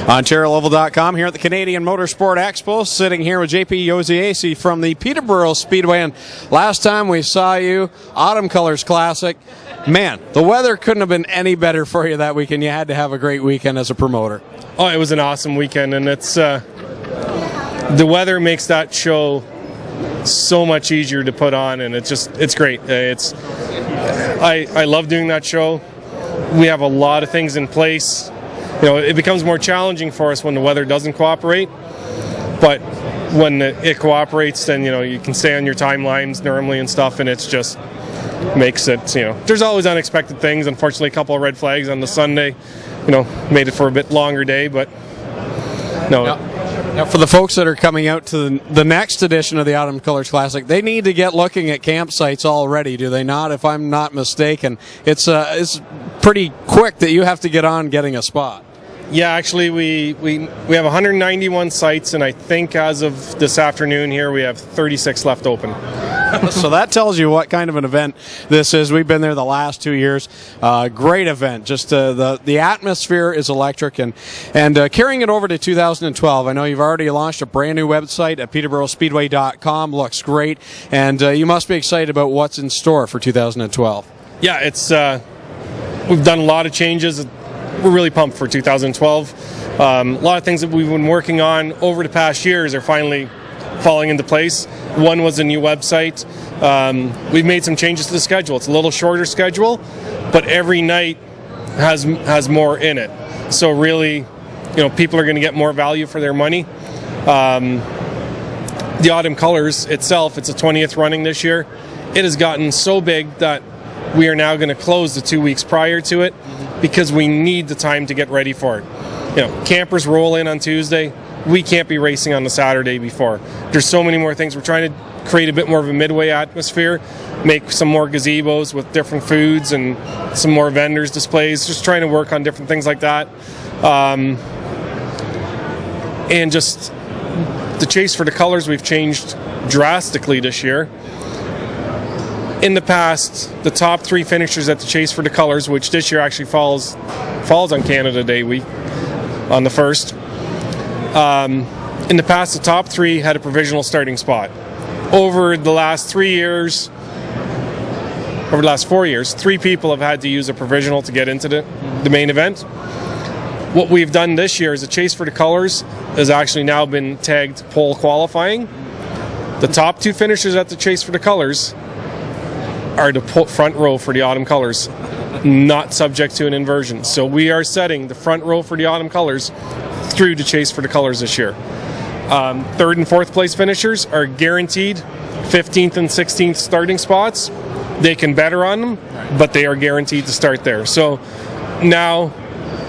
OntarioLoval.com here at the Canadian Motorsports Expo, sitting here with JP Josiasse from the Peterborough Speedway. And last time we saw you, Autumn Colors Classic, man, the weather couldn't have been any better for you that weekend. You had to have a great weekend as a promoter. Oh, it was an awesome weekend, and it's the weather makes that show so much easier to put on, and it's great. I love doing that show. We have a lot of things in place. You know, it becomes more challenging for us when the weather doesn't cooperate, but when it cooperates, then, you know, you can stay on your timelines normally and stuff, and it's just makes it, you know, there's always unexpected things. Unfortunately, a couple of red flags on the Sunday, you know, made it for a bit longer day, but no. Now, for the folks that are coming out to the next edition of the Autumn Colors Classic, they need to get looking at campsites already, do they not? If I'm not mistaken, it's pretty quick that you have to get on getting a spot. Yeah, actually, we have 191 sites, and I think as of this afternoon here, we have 36 left open. So that tells you what kind of an event this is. We've been there the last 2 years. Great event. Just the atmosphere is electric, and carrying it over to 2012. I know you've already launched a brand new website at PeterboroughSpeedway.com. Looks great, and you must be excited about what's in store for 2012. Yeah, it's we've done a lot of changes. We're really pumped for 2012. A lot of things that we've been working on over the past years are finally falling into place. One was a new website. We've made some changes to the schedule. It's a little shorter schedule, but every night has more in it. So really, you know, people are going to get more value for their money. The Autumn Colors itself, it's a 20th running this year. It has gotten so big that we are now going to close the 2 weeks prior to it because we need the time to get ready for it. You know, campers roll in on Tuesday. We can't be racing on the Saturday before. There's so many more things. We're trying to create a bit more of a midway atmosphere, make some more gazebos with different foods and some more vendors displays, just trying to work on different things like that. And just the chase for the colors, we've changed drastically this year. In the past, the top 3 finishers at the Chase for the Colors, which this year actually falls on Canada Day week, on the 1st. In the past, the top 3 had a provisional starting spot. Over the last 4 years, 3 people have had to use a provisional to get into the main event. What we've done this year is the Chase for the Colors has actually now been tagged pole qualifying. The top 2 finishers at the Chase for the Colors are the front row for the Autumn Colors, not subject to an inversion. So we are setting the front row for the Autumn Colors through the Chase for the Colors this year. 3rd and 4th place finishers are guaranteed 15th and 16th starting spots. They can better on them, but they are guaranteed to start there. So now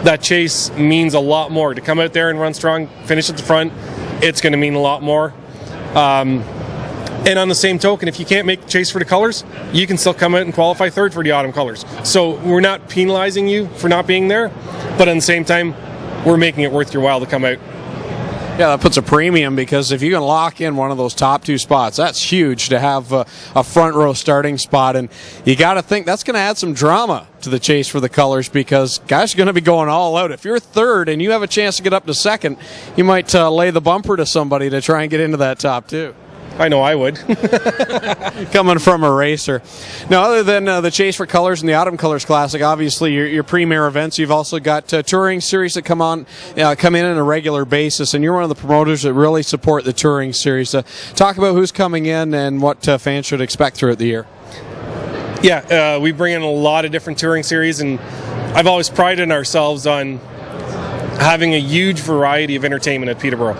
that chase means a lot more. To come out there and run strong, finish at the front, it's going to mean a lot more. And on the same token, if you can't make the Chase for the Colors, you can still come out and qualify 3rd for the Autumn Colors. So we're not penalizing you for not being there, but at the same time, we're making it worth your while to come out. Yeah, that puts a premium, because if you can lock in one of those top 2 spots, that's huge to have a front row starting spot. And you got to think that's going to add some drama to the Chase for the Colors, because guys are going to be going all out. If you're 3rd and you have a chance to get up to 2nd, you might lay the bumper to somebody to try and get into that top 2. I know I would. Coming from a racer. Now, other than the Chase for Colors and the Autumn Colors Classic, obviously your premier events, you've also got touring series that come in on a regular basis, and you're one of the promoters that really support the touring series. Talk about who's coming in and what fans should expect throughout the year. Yeah, we bring in a lot of different touring series, and I've always prided ourselves on having a huge variety of entertainment at Peterborough.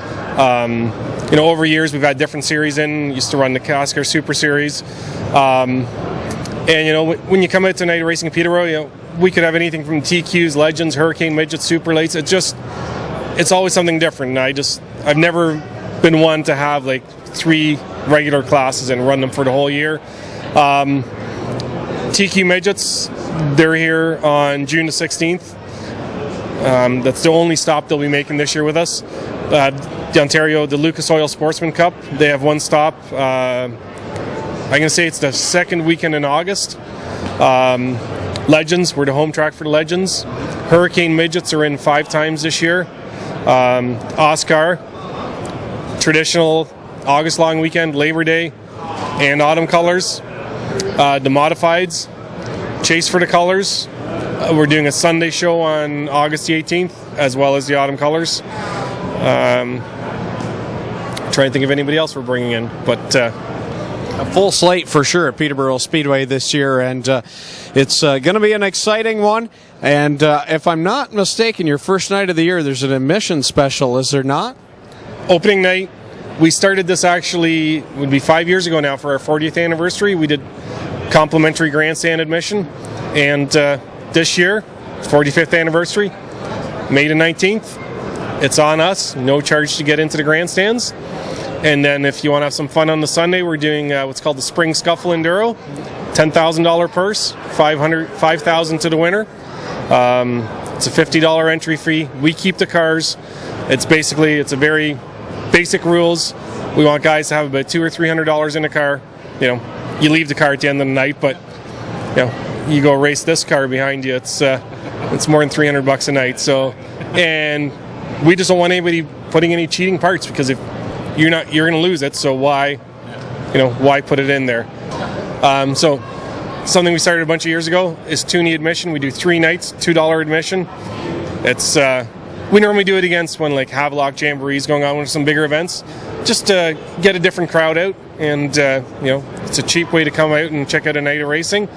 You know, over years we've had different series in. Used to run the Casker Super Series, and you know, when you come out tonight racing at Peterborough, you know, we could have anything from TQs, Legends, Hurricane Midgets, Super Lates. It's always something different. And I've never been one to have like 3 regular classes and run them for the whole year. TQ Midgets, they're here on June the 16th. That's the only stop they'll be making this year with us. The Lucas Oil Sportsman Cup, they have one stop. I'm going to say it's the 2nd weekend in August. Legends, we're the home track for the Legends. Hurricane Midgets are in 5 times this year. Oscar, traditional August long weekend, Labor Day, and autumn colors. The modifieds, Chase for the Colors. We're doing a Sunday show on August the 18th, as well as the autumn colors. Trying to think of anybody else we're bringing in, but a full slate for sure at Peterborough Speedway this year, and it's going to be an exciting one. And if I'm not mistaken, your first night of the year, there's an admission special, is there not? Opening night, we started this actually, would be 5 years ago now for our 40th anniversary. We did complimentary grandstand admission, and this year, 45th anniversary, May the 19th, it's on us, no charge to get into the grandstands. And then if you want to have some fun on the Sunday, we're doing what's called the Spring Scuffle Enduro, $10,000 purse, $5,000 to the winner. It's a $50 entry fee. We keep the cars. It's a very basic rules. We want guys to have about $200 or $300 in the car. You know, you leave the car at the end of the night, but you know, you go race this car behind you. It's more than $300 a night. So, and we just don't want anybody putting any cheating parts, because if you're going to lose it. So why put it in there? So something we started a bunch of years ago is toonie admission. We do 3 nights, $2 admission. It's we normally do it against when like Havelock Jamboree's going on with some bigger events, just to get a different crowd out, and it's a cheap way to come out and check out a night of racing.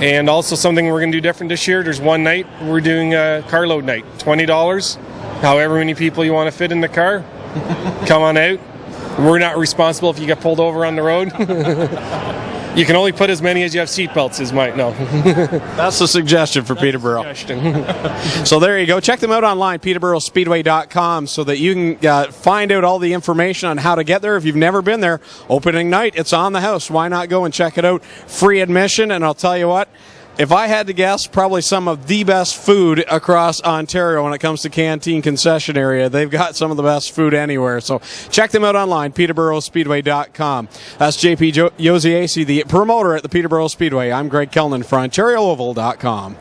And also something we're going to do different this year. There's one night we're doing a carload night, $20. However many people you want to fit in the car, come on out. We're not responsible if you get pulled over on the road. You can only put as many as you have seatbelts, That's the suggestion for Peterborough. So there you go. Check them out online, peterboroughspeedway.com, so that you can find out all the information on how to get there. If you've never been there, opening night, it's on the house. Why not go and check it out? Free admission, and I'll tell you what, if I had to guess, probably some of the best food across Ontario when it comes to canteen concession area. They've got some of the best food anywhere. So check them out online, peterboroughspeedway.com. That's JP Josiasse, the promoter at the Peterborough Speedway. I'm Greg Kellnan for OntarioOval.com.